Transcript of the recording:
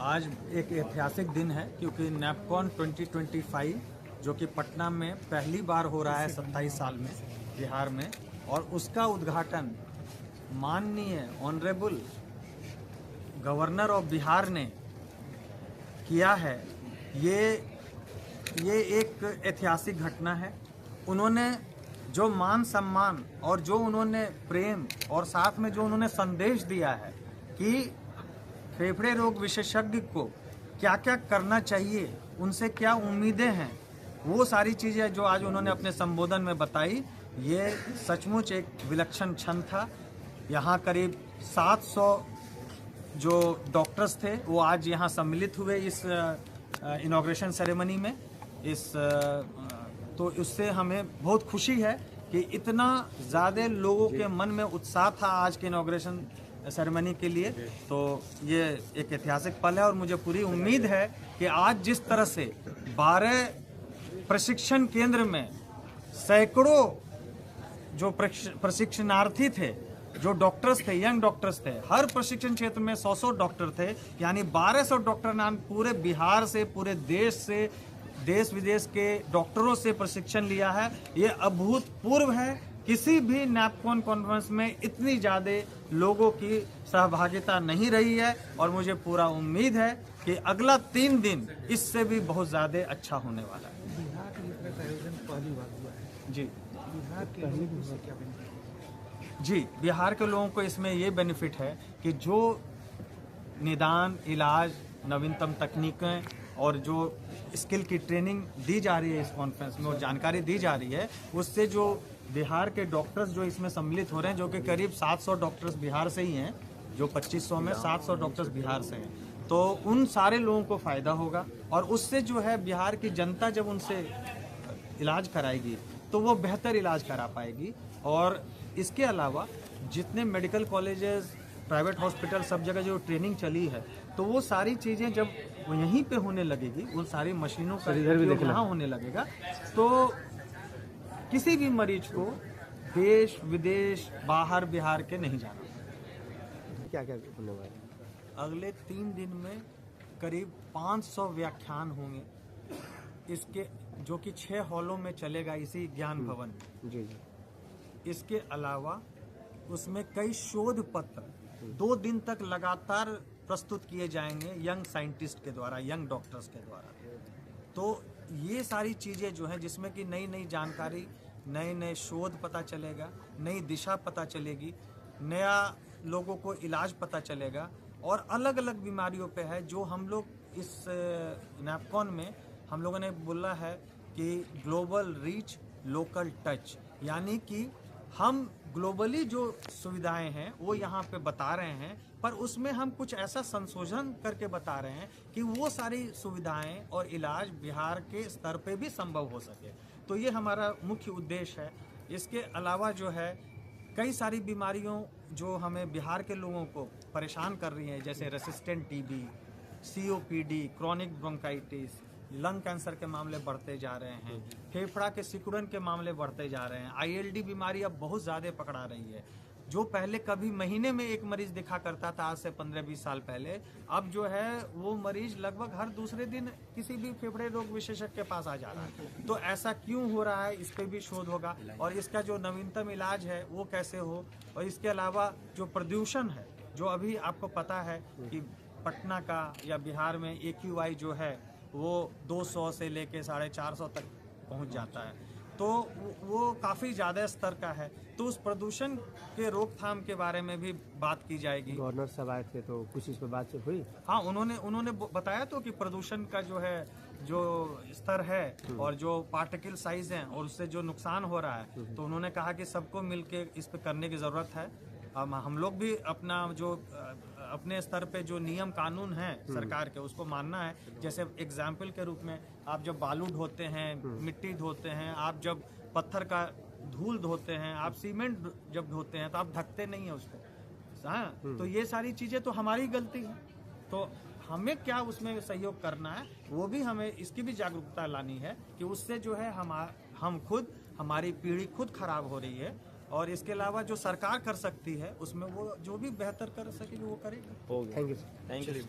आज एक ऐतिहासिक दिन है क्योंकि नैपकॉन 2025 जो कि पटना में पहली बार हो रहा है 27 साल में बिहार में, और उसका उद्घाटन माननीय ऑनरेबल गवर्नर ऑफ बिहार ने किया है। ये एक ऐतिहासिक घटना है। उन्होंने जो मान सम्मान और जो उन्होंने प्रेम और साथ में जो उन्होंने संदेश दिया है कि फेफड़े रोग विशेषज्ञ को क्या क्या करना चाहिए, उनसे क्या उम्मीदें हैं, वो सारी चीज़ें जो आज उन्होंने अपने संबोधन में बताई, ये सचमुच एक विलक्षण क्षण था। यहाँ करीब 700 जो डॉक्टर्स थे वो आज यहाँ सम्मिलित हुए इस इनॉग्रेशन सेरेमनी में। तो उससे हमें बहुत खुशी है कि इतना ज़्यादा लोगों के मन में उत्साह था आज के इनॉग्रेशन सेरेमनी के लिए। तो ये एक ऐतिहासिक पल है और मुझे पूरी उम्मीद है कि आज जिस तरह से 12 प्रशिक्षण केंद्र में सैकड़ों जो प्रशिक्षणार्थी थे, जो डॉक्टर्स थे, यंग डॉक्टर्स थे, हर प्रशिक्षण क्षेत्र में 100 डॉक्टर थे, यानी 1200 डॉक्टर ने पूरे बिहार से, पूरे देश से, देश विदेश के डॉक्टरों से प्रशिक्षण लिया है। ये अभूतपूर्व है। किसी भी नैपकॉन कॉन्फ्रेंस में इतनी ज़्यादा लोगों की सहभागिता नहीं रही है और मुझे पूरा उम्मीद है कि अगला 3 दिन इससे भी बहुत ज़्यादा अच्छा होने वाला है। बिहार का आयोजन पहली बार हुआ है जी, बिहार के लोगों को क्या बेनिफिट? जी, बिहार के लोगों को इसमें ये बेनिफिट है कि जो निदान, इलाज, नवीनतम तकनीकें और जो स्किल की ट्रेनिंग दी जा रही है इस कॉन्फ्रेंस में और जानकारी दी जा रही है, उससे जो बिहार के डॉक्टर्स जो इसमें सम्मिलित हो रहे हैं, जो कि करीब 700 डॉक्टर्स बिहार से ही हैं, जो 2500 में 700 डॉक्टर्स बिहार से हैं, तो उन सारे लोगों को फ़ायदा होगा। और उससे जो है बिहार की जनता जब उनसे इलाज कराएगी तो वो बेहतर इलाज करा पाएगी। और इसके अलावा जितने मेडिकल कॉलेजेस, प्राइवेट हॉस्पिटल, सब जगह जो ट्रेनिंग चली है, तो वो सारी चीज़ें जब वो यहीं पे होने लगेगी, उन सारी मशीनों का उपयोग यहाँ होने लगेगा, तो किसी भी मरीज को देश विदेश बाहर बिहार के नहीं जाना। क्या क्या होने वाला है? अगले 3 दिन में करीब 500 व्याख्यान होंगे, इसके जो कि 6 हॉलों में चलेगा इसी ज्ञान भवन में। जी जी। इसके अलावा उसमें कई शोध पत्र 2 दिन तक लगातार प्रस्तुत किए जाएंगे यंग साइंटिस्ट के द्वारा, यंग डॉक्टर्स के द्वारा। तो ये सारी चीज़ें जो हैं जिसमें कि नई नई जानकारी, नए नए शोध पता चलेगा, नई दिशा पता चलेगी, नया लोगों को इलाज पता चलेगा, और अलग अलग बीमारियों पे है जो हम लोग इस नैपकॉन में हम लोगों ने बोला है कि ग्लोबल रीच, लोकल टच, यानी कि हम ग्लोबली जो सुविधाएं हैं वो यहाँ पे बता रहे हैं, पर उसमें हम कुछ ऐसा संशोधन करके बता रहे हैं कि वो सारी सुविधाएं और इलाज बिहार के स्तर पे भी संभव हो सके। तो ये हमारा मुख्य उद्देश्य है। इसके अलावा जो है कई सारी बीमारियों जो हमें बिहार के लोगों को परेशान कर रही हैं, जैसे resistant TB, COPD, chronic bronchitis, lung cancer के मामले बढ़ते जा रहे हैं, फेफड़ा के सिकुड़न के मामले बढ़ते जा रहे हैं, ILD बीमारी अब बहुत ज़्यादा पकड़ा रही है। जो पहले कभी महीने में एक मरीज दिखा करता था आज से 15-20 साल पहले, अब जो है वो मरीज लगभग हर दूसरे दिन किसी भी फेफड़े रोग विशेषज्ञ के पास आ जा रहा है। तो ऐसा क्यों हो रहा है, इस पर भी शोध होगा, और इसका जो नवीनतम इलाज है वो कैसे हो। और इसके अलावा जो प्रदूषण है, जो अभी आपको पता है कि पटना का या बिहार में AQI जो है वो 200 से लेके 450 तक पहुंच जाता है, तो वो काफ़ी ज़्यादा स्तर का है। तो उस प्रदूषण के रोकथाम के बारे में भी बात की जाएगी। गवर्नर साहब आए थे तो कुछ इस पर बातचीत हुई? हाँ, उन्होंने बताया तो कि प्रदूषण का जो है जो स्तर है और जो पार्टिकल साइज हैं और उससे जो नुकसान हो रहा है, तो उन्होंने कहा कि सबको मिलके इस पे करने की ज़रूरत है। हम लोग भी अपना जो अपने स्तर पे जो नियम कानून हैं सरकार के, उसको मानना है। जैसे एग्जाम्पल के रूप में आप जब बालू ढोते हैं, मिट्टी ढोते हैं, आप जब पत्थर का धूल धोते हैं, आप सीमेंट जब ढोते हैं, तो आप ढकते नहीं है उसको। हाँ, तो ये सारी चीज़ें तो हमारी गलती है, तो हमें क्या उसमें सहयोग करना है, वो भी हमें इसकी भी जागरूकता लानी है कि उससे जो है हम खुद, हमारी पीढ़ी खुद खराब हो रही है। और इसके अलावा जो सरकार कर सकती है उसमें वो जो भी बेहतर कर सकेगी वो करेगी। Thank you.